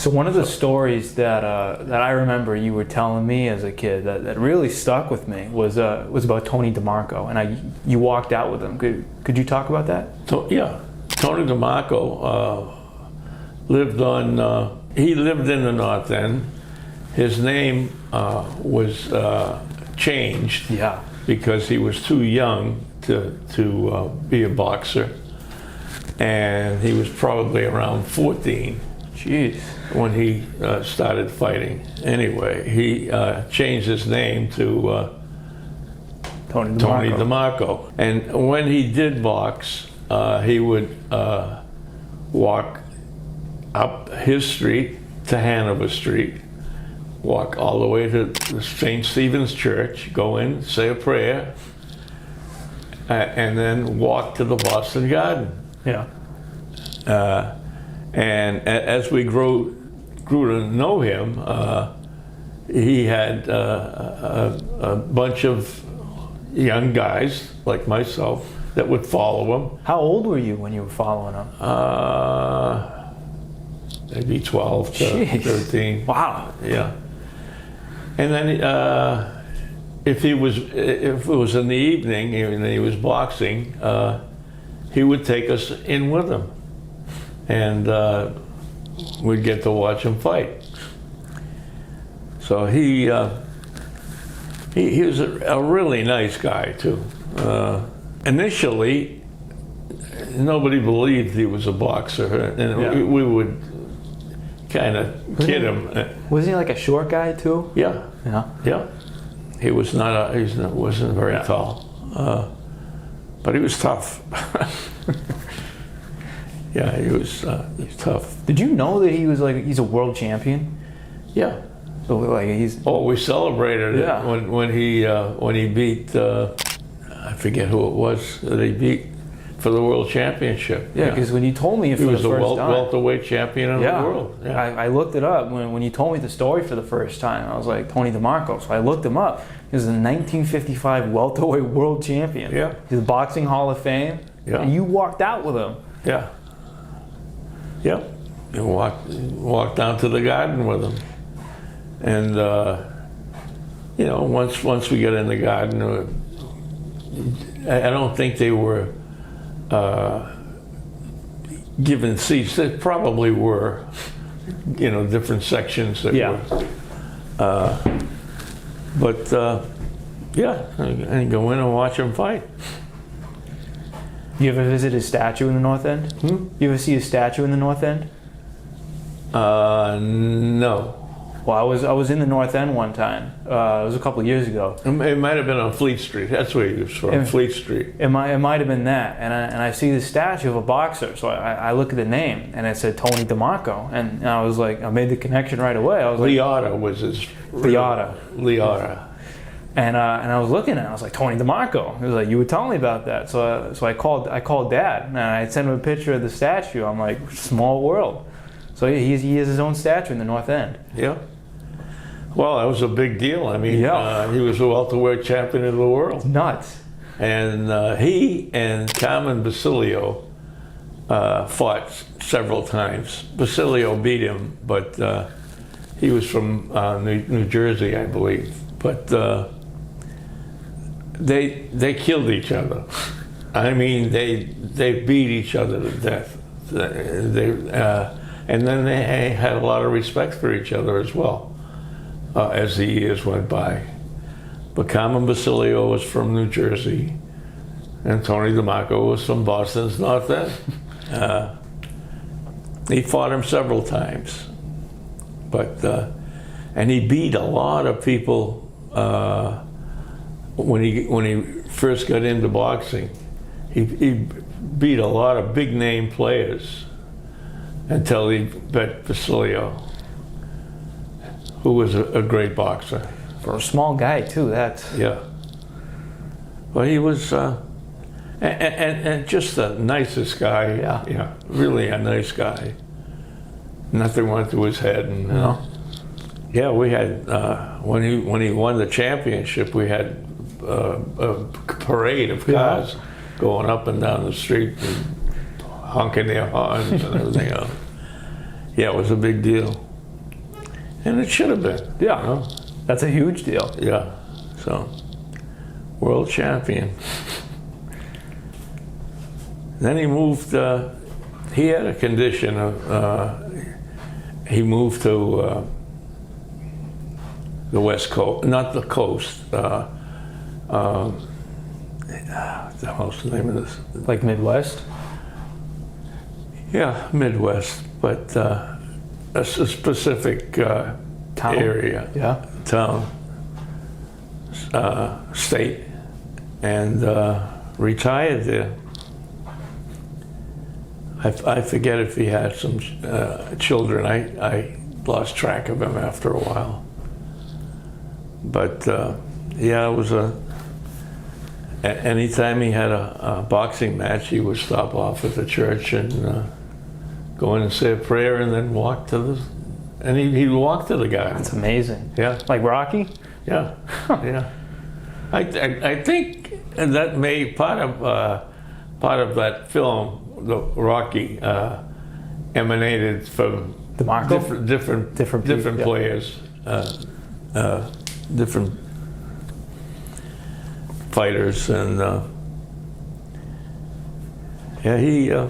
So one of the stories that I remember you were telling me as a kid that really stuck with me was about Tony DeMarco, and you walked out with him. Could you talk about that? So yeah, Tony DeMarco lived on. He lived in the North End. His name was changed. Yeah. Because he was too young to be a boxer, and he was probably around 14. Jeez. When he started fighting. Anyway, he changed his name to Tony DeMarco. And when he did box, he would walk up his street to Hanover Street, walk all the way to the St. Stephen's Church, go in, say a prayer, and then walk to the Boston Garden. Yeah. And as we grew to know him, he had a bunch of young guys like myself that would follow him. How old were you when you were following him? Maybe 12 to Jeez. 13. Wow. Yeah. And then if it was in the evening and he was boxing, he would take us in with him, and we'd get to watch him fight. So he was a really nice guy too. Initially, nobody believed he was a boxer, and we would kind of kid him. Wasn't he like a short guy too? Yeah. Yeah. Yeah. He was wasn't very tall, but he was tough. Yeah, he was tough. Did you know that he's a world champion? Yeah. So like he's. Oh, we celebrated Yeah. it when he beat I forget who it was that he beat for the world championship. Yeah, because when you told me it he for was the the first time, welterweight champion of the world. Yeah. I looked it up when you told me the story for the first time. I was like, Tony DeMarco. So I looked him up. He was the 1955 welterweight world champion. Yeah. He's a boxing Hall of Fame. Yeah. And you walked out with him. Yeah. Yeah. You walked down to the Garden with him, and once we got in the Garden, I don't think they were given seats. They probably were, different sections that were. But and go in and watch them fight. You ever visit his statue in the North End? You ever see his statue in the North End? No. Well, I was in the North End one time. It was a couple of years ago. It might have been on Fleet Street. That's where he was from, Fleet Street. It might have been that. And I see the statue of a boxer. So I look at the name, and it said Tony DeMarco. And I was like, I made the connection right away. I was Liotta was his... Liotta. Liotta. And I was looking at it, I was like, Tony DeMarco. He was like, you were telling me about that. So I called Dad, and I sent him a picture of the statue. I'm like, small world. So he has his own statue in the North End. Yeah. Well, that was a big deal. I mean, he was a welterweight champion of the world. Nuts. And he and Carmen Basilio fought several times. Basilio beat him, but he was from New Jersey, I believe. But they killed each other. I mean, they beat each other to death. And then they had a lot of respect for each other as well as the years went by. But Carmen Basilio was from New Jersey, and Tony DeMarco was from Boston's North End. He fought him several times, and he beat a lot of people when he first got into boxing. He beat a lot of big name players until he bet Basilio, who was a great boxer. For a small guy too, that's... Yeah. But he was, and just the nicest guy. Yeah. Really a nice guy. Nothing went to his head, and yeah, we had when he won the championship, we had a parade of cars going up and down the street, and honking their horns and everything else. Yeah, it was a big deal. And it should have been. Yeah. You know? That's a huge deal. Yeah. So, world champion. Then he moved, he had a condition of, he moved to the West Coast, not the coast. What the hell's the name of this? Like Midwest. Yeah, Midwest, but a specific Town. area, Yeah. town, state, and retired there. I forget if he had some children. I lost track of him after a while. But yeah, it was anytime he had a boxing match, he would stop off at the church and go in and say a prayer and then walk to the, and he'd walk to the guy. That's amazing. Yeah, Like Rocky? yeah, yeah. I think that may part of that film, the Rocky, emanated from DeMarco? different Different people, yeah. players, different fighters, and yeah,